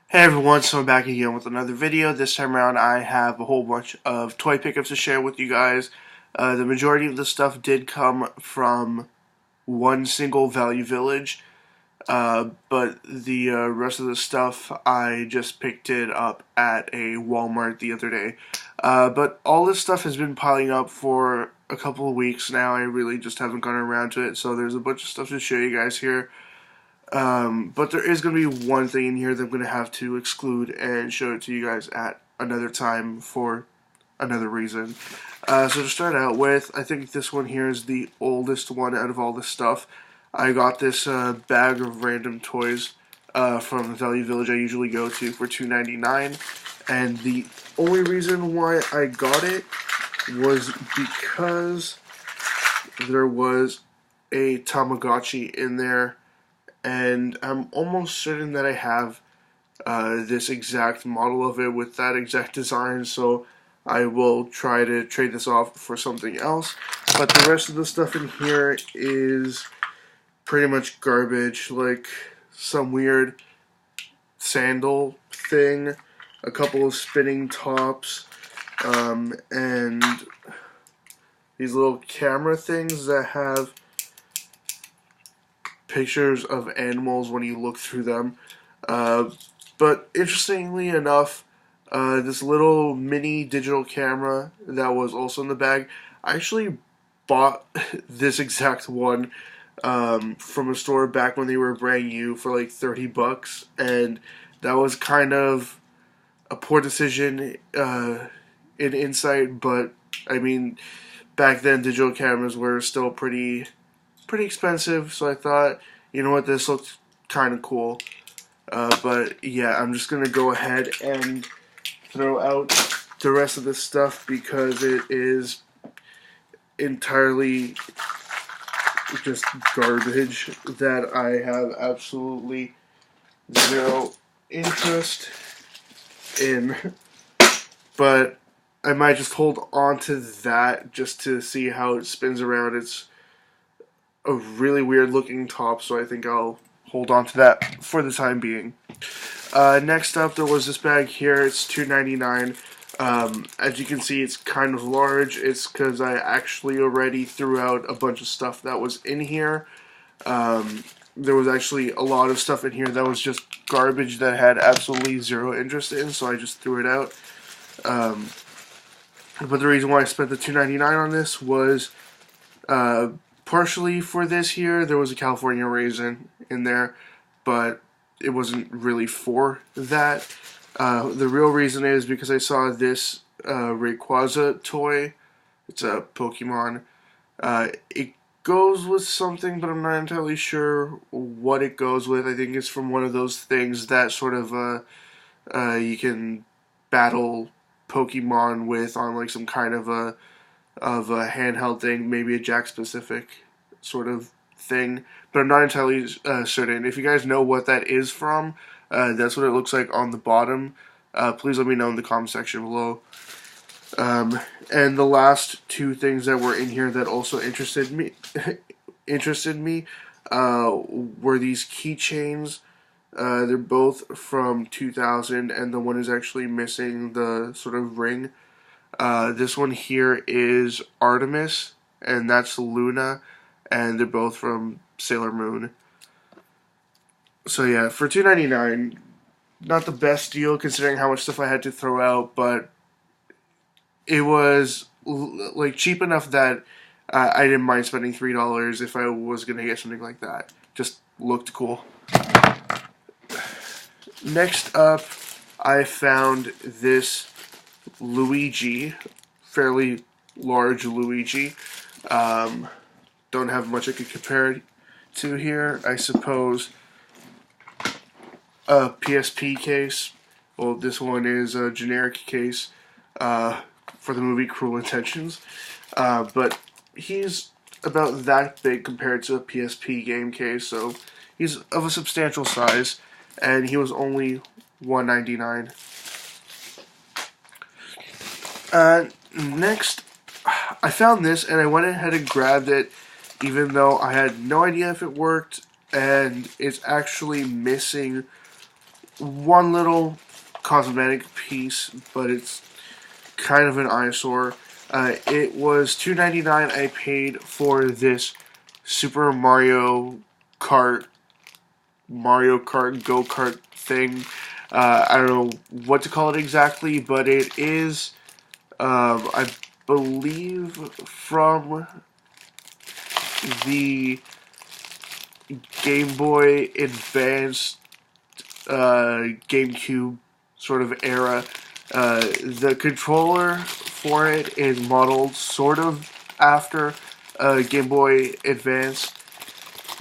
Hey everyone, so I'm back again with another video. This time around I have a whole bunch of toy pickups to share with you guys. The majority of the stuff did come from one single Value Village, but the rest of the stuff I just picked it up at a Walmart the other day. But all this stuff has been piling up for a couple of weeks now. I really just haven't gotten around to it, so there's a bunch of stuff to show you guys here. But there is going to be one thing in here that I'm going to have to exclude and show it to you guys at another time for another reason. So to start out with, I think this one here is the oldest one out of all this stuff. I got this bag of random toys from the Value Village I usually go to for $2.99, and the only reason why I got it was because there was a Tamagotchi in there, and I'm almost certain that I have this exact model of it with that exact design, so I will try to trade this off for something else. But the rest of the stuff in here is pretty much garbage, like some weird sandal thing, a couple of spinning tops, and these little camera things that have pictures of animals when you look through them. But interestingly enough, this little mini digital camera that was also in the bag, I actually bought this exact one from a store back when they were brand new for like $30, and that was kind of a poor decision in insight, but I mean, back then digital cameras were still pretty expensive, so I thought, you know what, this looks kind of cool. But yeah, I'm just gonna go ahead and throw out the rest of this stuff because it is entirely just garbage that I have absolutely zero interest in. But I might just hold on to that just to see how it spins around. It's a really weird looking top, so I think I'll hold on to that for the time being. Next up, there was this bag here. It's $2.99. As you can see, it's kind of large. It's because I actually already threw out a bunch of stuff that was in here. There was actually a lot of stuff in here that was just garbage that I had absolutely zero interest in, so I just threw it out. But the reason why I spent the $2.99 on this was partially for this here. There was a California raisin in there, but it wasn't really for that. The real reason is because I saw this Rayquaza toy. It's a Pokemon. It goes with something, but I'm not entirely sure what it goes with. I think it's from one of those things that sort of you can battle Pokemon with on like some kind of a handheld thing, maybe a Jack specific sort of thing, but I'm not entirely certain. If you guys know what that is from, that's what it looks like on the bottom. Please let me know in the comment section below. And the last two things that were in here that also interested me were these keychains. They're both from 2000, and the one is actually missing the sort of ring. This one here is Artemis, and that's Luna, and they're both from Sailor Moon. So yeah, for $2.99, not the best deal considering how much stuff I had to throw out, but it was like cheap enough that I didn't mind spending $3 if I was gonna get something like that. Just looked cool. Next up, I found this Luigi, fairly large Luigi. Don't have much I could compare it to here. I suppose a PSP case. Well, this one is a generic case for the movie Cruel Intentions. But he's about that big compared to a PSP game case, so he's of a substantial size, and he was only $1.99. Next, I found this, and I went ahead and grabbed it, even though I had no idea if it worked, and it's actually missing one little cosmetic piece, but it's kind of an eyesore. It was $2.99. I paid for this Super Kart Mario Kart go kart thing. I don't know what to call it exactly, but it is, I believe, from the Game Boy Advance, GameCube sort of era. The controller for it is modeled sort of after Game Boy Advance.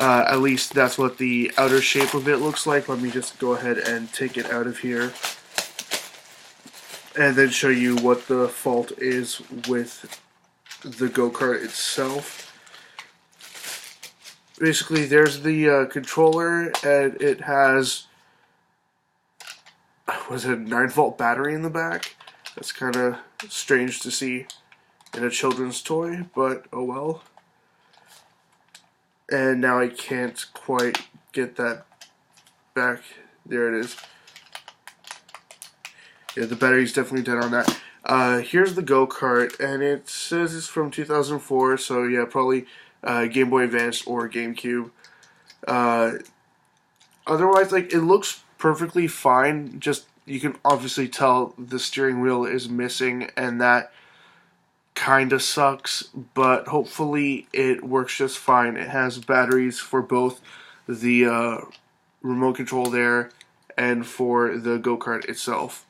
At least that's what the outer shape of it looks like. Let me just go ahead and take it out of here and then show you what the fault is with the go-kart itself. Basically, there's the controller, and it has, was it a 9-volt battery in the back? That's kind of strange to see in a children's toy, but oh well. And now I can't quite get that back. There it is. Yeah, the battery's definitely dead on that. Here's the go-kart, and it says it's from 2004, so yeah, probably Game Boy Advance or GameCube. Otherwise, like, it looks perfectly fine, just you can obviously tell the steering wheel is missing, and that kind of sucks, but hopefully it works just fine. It has batteries for both the remote control there and for the go-kart itself.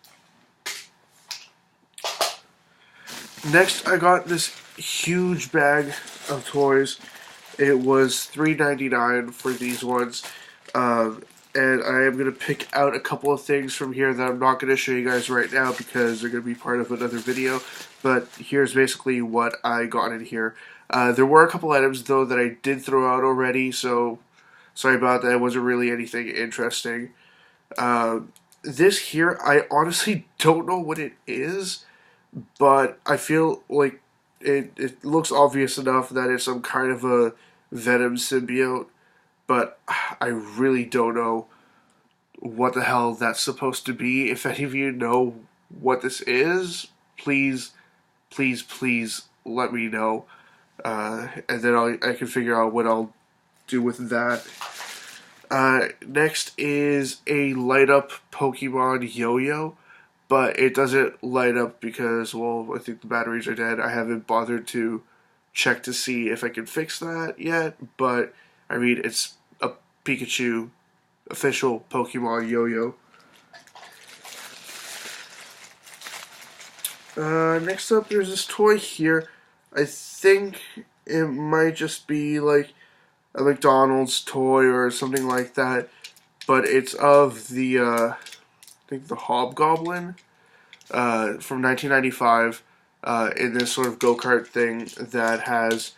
Next, I got this huge bag of toys. It was $3.99 for these ones. And I am going to pick out a couple of things from here that I'm not going to show you guys right now because they're going to be part of another video. But here's basically what I got in here. There were a couple items, though, that I did throw out already, so sorry about that. It wasn't really anything interesting. This here, I honestly don't know what it is, but I feel like it looks obvious enough that it's some kind of a Venom symbiote, but I really don't know what the hell that's supposed to be. If any of you know what this is, please, please, please let me know, and then I can figure out what I'll do with that. Next is a light up Pokemon Yo-Yo, but it doesn't light up because, well, I think the batteries are dead. I haven't bothered to check to see if I can fix that yet, but I mean, it's a Pikachu official Pokemon Yo-Yo. Next up, there's this toy here. I think it might just be like a McDonald's toy or something like that, but it's of the, I think the Hobgoblin from 1995 in this sort of go-kart thing that has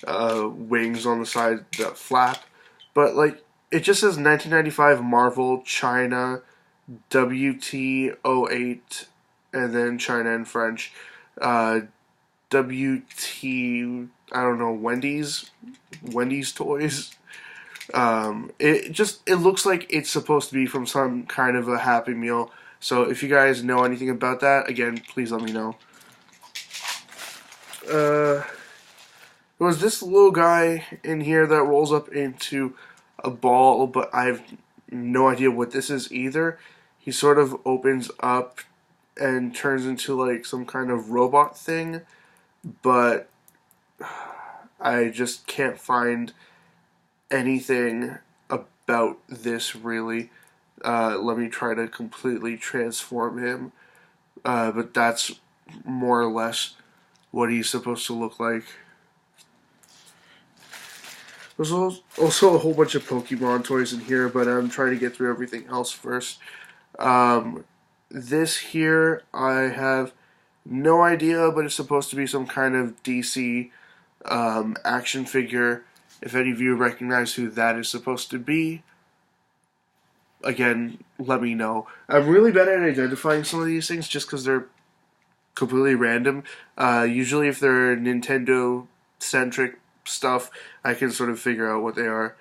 wings on the side that flap, but like it just says 1995 Marvel China WT08 and then China in French. WT, I don't know, Wendy's toys. It looks like it's supposed to be from some kind of a Happy Meal. So if you guys know anything about that, again, please let me know. There was this little guy in here that rolls up into a ball, but I have no idea what this is either. He sort of opens up and turns into like some kind of robot thing, but I just can't find anything about this really. Let me try to completely transform him, but that's more or less what he's supposed to look like. There's also a whole bunch of Pokemon toys in here, but I'm trying to get through everything else first. This here, I have no idea, but it's supposed to be some kind of DC action figure. If any of you recognize who that is supposed to be, again, let me know. I'm really bad at identifying some of these things just because they're completely random. Usually if they're Nintendo-centric stuff, I can sort of figure out what they are.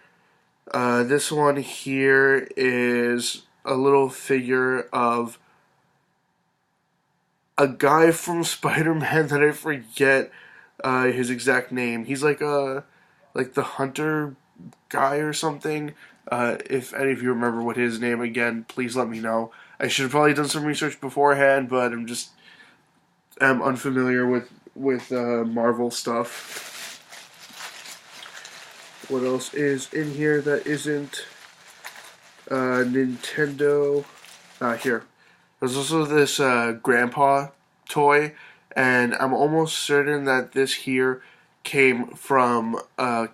This one here is a little figure of a guy from Spider-Man that I forget his exact name. He's like the hunter guy or something. If any of you remember what his name again, please let me know. I should have probably done some research beforehand, but I'm unfamiliar with Marvel stuff. What else is in here that isn't Nintendo? Here. There's also this Grandpa toy, and I'm almost certain that this here came from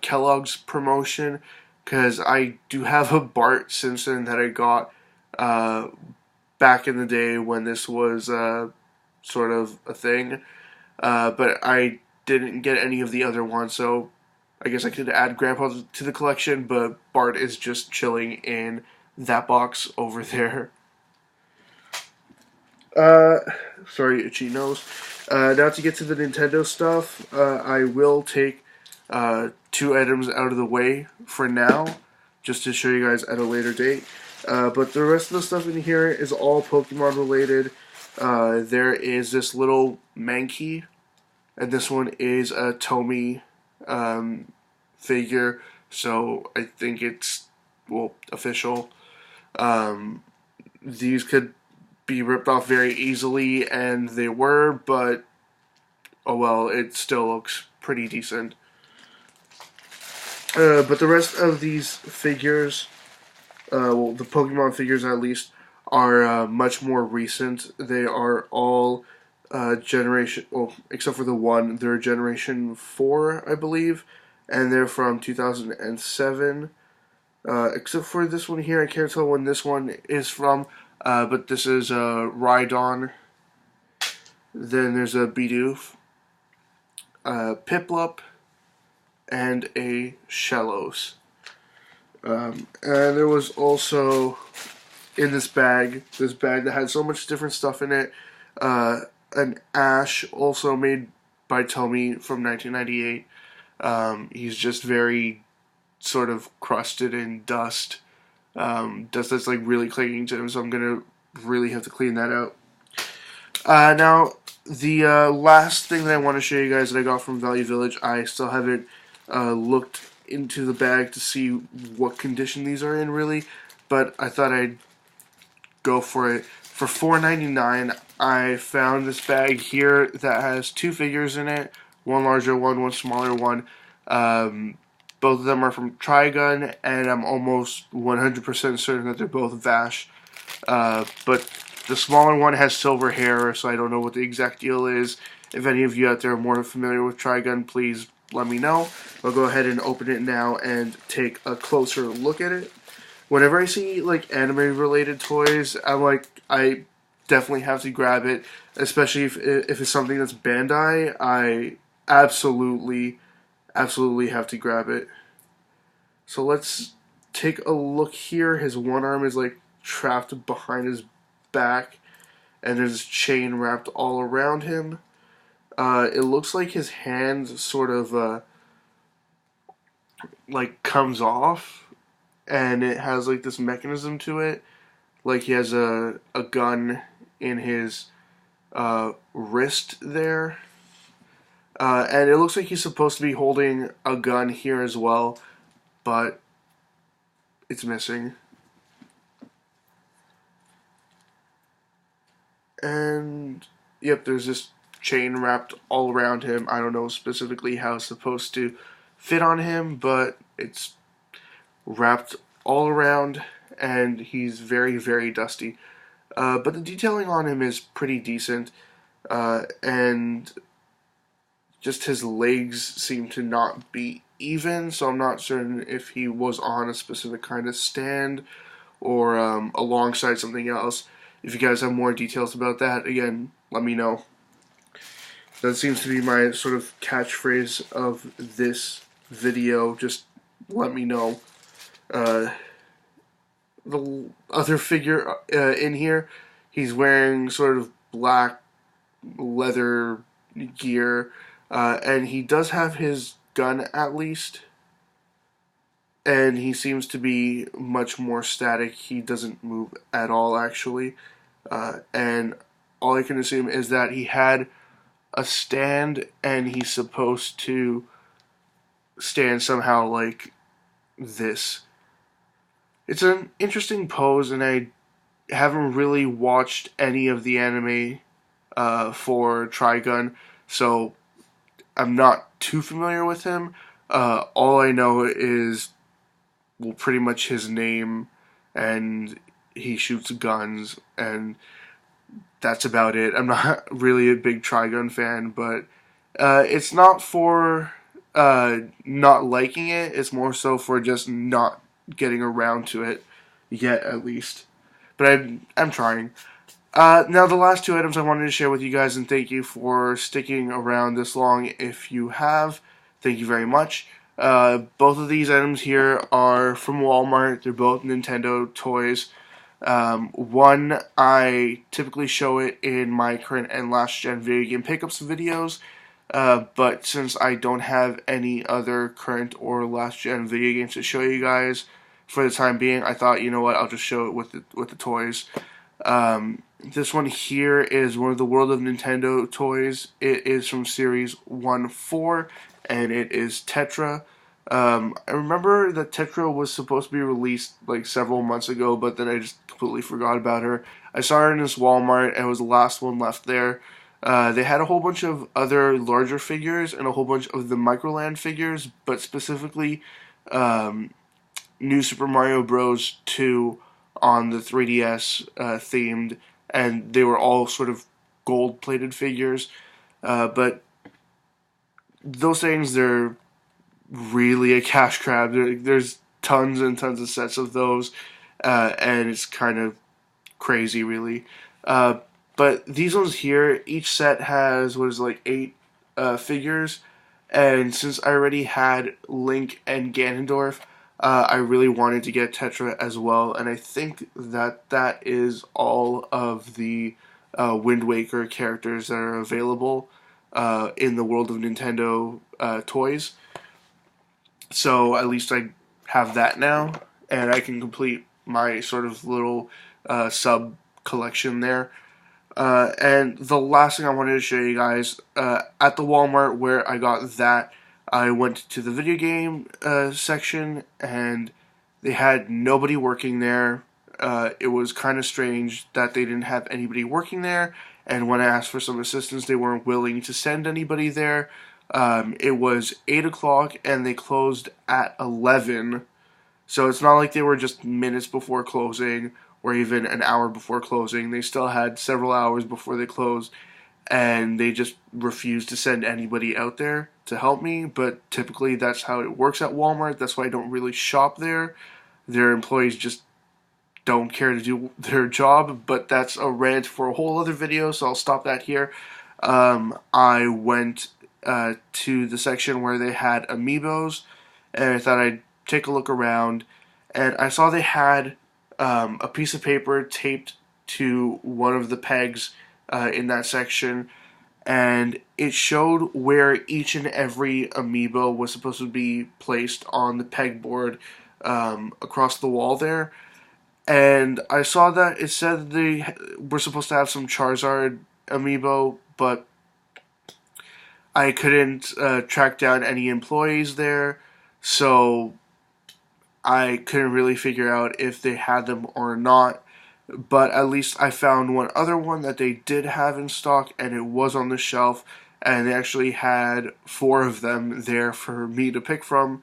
Kellogg's promotion, because I do have a Bart Simpson that I got back in the day when this was sort of a thing, but I didn't get any of the other ones, so I guess I could add Grandpa to the collection, but Bart is just chilling in that box over there. Sorry, itchy nose. Now to get to the Nintendo stuff, I will take two items out of the way for now, just to show you guys at a later date. But the rest of the stuff in here is all Pokemon related. There is this little Mankey, and this one is a Tomy figure, so I think it's, well, official. These could be ripped off very easily, and they were, but oh well, it still looks pretty decent. But the rest of these figures, well, the Pokemon figures at least, are much more recent. They are all generation, well, except for the one, they're generation 4, I believe, and they're from 2007. Except for this one here, I can't tell when this one is from, but this is Rhydon. Then there's a Bidoof, Piplup, and a Shellos. And there was also, in this bag that had so much different stuff in it, an Ash, also made by Tomy from 1998. He's just very sort of crusted in dust. Dust that's like really clinging to him, so I'm gonna really have to clean that out. Now, the last thing that I want to show you guys that I got from Value Village, I still haven't looked into the bag to see what condition these are in really, but I thought I'd go for it. For $4.99, I found this bag here that has two figures in it, one larger one smaller one. Both of them are from Trigun, and I'm almost 100% certain that they're both Vash. But the smaller one has silver hair, so I don't know what the exact deal is. If any of you out there are more familiar with Trigun, please let me know. I'll go ahead and open it now and take a closer look at it. Whenever I see like anime-related toys, I definitely have to grab it, especially if it's something that's Bandai. I absolutely have to grab it. So let's take a look here. His one arm is like trapped behind his back, and there's chain wrapped all around him. It looks like his hand sort of like comes off, and it has like this mechanism to it, like he has a gun in his wrist there. And it looks like he's supposed to be holding a gun here as well, but it's missing. And yep, there's this chain wrapped all around him. I don't know specifically how it's supposed to fit on him, but it's wrapped all around, and he's very, very dusty. But the detailing on him is pretty decent, and just his legs seem to not be even, so I'm not certain if he was on a specific kind of stand or alongside something else. If you guys have more details about that, again, let me know. That seems to be my sort of catchphrase of this video, just let me know. The other figure in here, he's wearing sort of black leather gear, and he does have his gun at least. and he seems to be much more static. He doesn't move at all, actually. And all I can assume is that he had a stand, and he's supposed to stand somehow like this. It's an interesting pose, and I haven't really watched any of the anime for Trigun, so I'm not too familiar with him. All I know is, well, pretty much his name, and he shoots guns, and that's about it. I'm not really a big Trigun fan, but it's not for not liking it. It's more so for just not getting around to it yet, at least. But I'm trying. Now, the last two items I wanted to share with you guys, and thank you for sticking around this long if you have. Thank you very much. Both of these items here are from Walmart. They're both Nintendo toys. One, I typically show it in my current and last gen video game pickups videos, but since I don't have any other current or last gen video games to show you guys for the time being, I thought, you know what, I'll just show it with the toys. This one here is one of the World of Nintendo toys. It is from Series 1-4, and it is Tetra. I remember that Tetra was supposed to be released like several months ago, but then I just completely forgot about her. I saw her in this Walmart, and it was the last one left there. They had a whole bunch of other larger figures and a whole bunch of the Microland figures, but specifically New Super Mario Bros. 2 on the 3DS themed, and they were all sort of gold-plated figures. But those things, they're really a cash grab. There's tons and tons of sets of those, and it's kind of crazy, really. But these ones here, each set has, what is it, like 8 figures, and since I already had Link and Ganondorf, I really wanted to get Tetra as well, and I think that that is all of the Wind Waker characters that are available in the World of Nintendo toys. So at least I have that now, and I can complete my sort of little sub collection there. And the last thing I wanted to show you guys, at the Walmart where I got that, I went to the video game section, and they had nobody working there. It was kind of strange that they didn't have anybody working there, and when I asked for some assistance, they weren't willing to send anybody there. It was 8 o'clock, and they closed at 11, so it's not like they were just minutes before closing or even an hour before closing. They still had several hours before they closed, and they just refused to send anybody out there to help me. But typically that's how it works at Walmart. That's why I don't really shop there. Their employees just don't care to do their job, but that's a rant for a whole other video, so I'll stop that here. I went to the section where they had amiibos, and I thought I'd take a look around, and I saw they had a piece of paper taped to one of the pegs in that section, and it showed where each and every amiibo was supposed to be placed on the pegboard across the wall there. And I saw that it said they were supposed to have some Charizard amiibo, but I couldn't track down any employees there, so I couldn't really figure out if they had them or not. But at least I found one other one that they did have in stock, and it was on the shelf, and they actually had 4 of them there for me to pick from.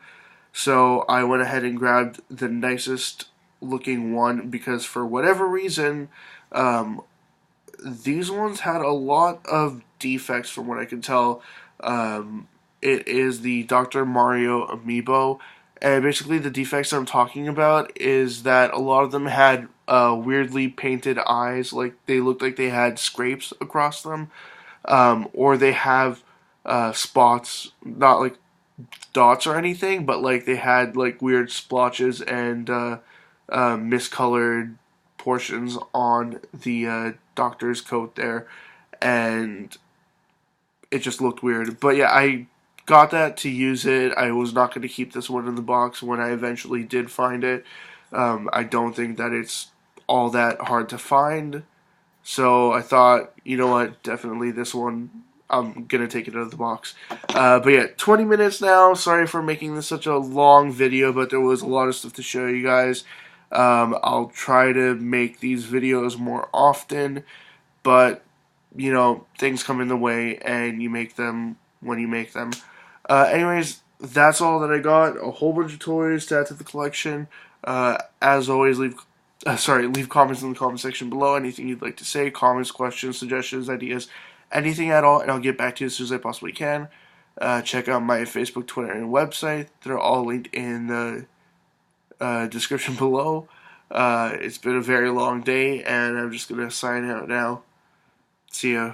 So I went ahead and grabbed the nicest looking one, because for whatever reason, these ones had a lot of defects from what I can tell. It is the Dr. Mario amiibo, and basically the defects I'm talking about is that a lot of them had weirdly painted eyes, like they looked like they had scrapes across them, or they have spots, not like dots or anything, but like they had like weird splotches and miscolored portions on the doctor's coat there, and it just looked weird. But yeah, I got that to use it. I was not going to keep this one in the box when I eventually did find it. I don't think that it's all that hard to find. So I thought, you know what, definitely this one, I'm going to take it out of the box. But yeah, 20 minutes now. Sorry for making this such a long video, but there was a lot of stuff to show you guys. I'll try to make these videos more often, but, you know, things come in the way, and you make them when you make them. Anyways, that's all that I got. A whole bunch of toys to add to the collection. As always, leave comments in the comment section below. Anything you'd like to say, comments, questions, suggestions, ideas, anything at all, and I'll get back to you as soon as I possibly can. Check out my Facebook, Twitter, and website. they're all linked in the description below. It's been a very long day, and I'm just going to sign out now. See ya.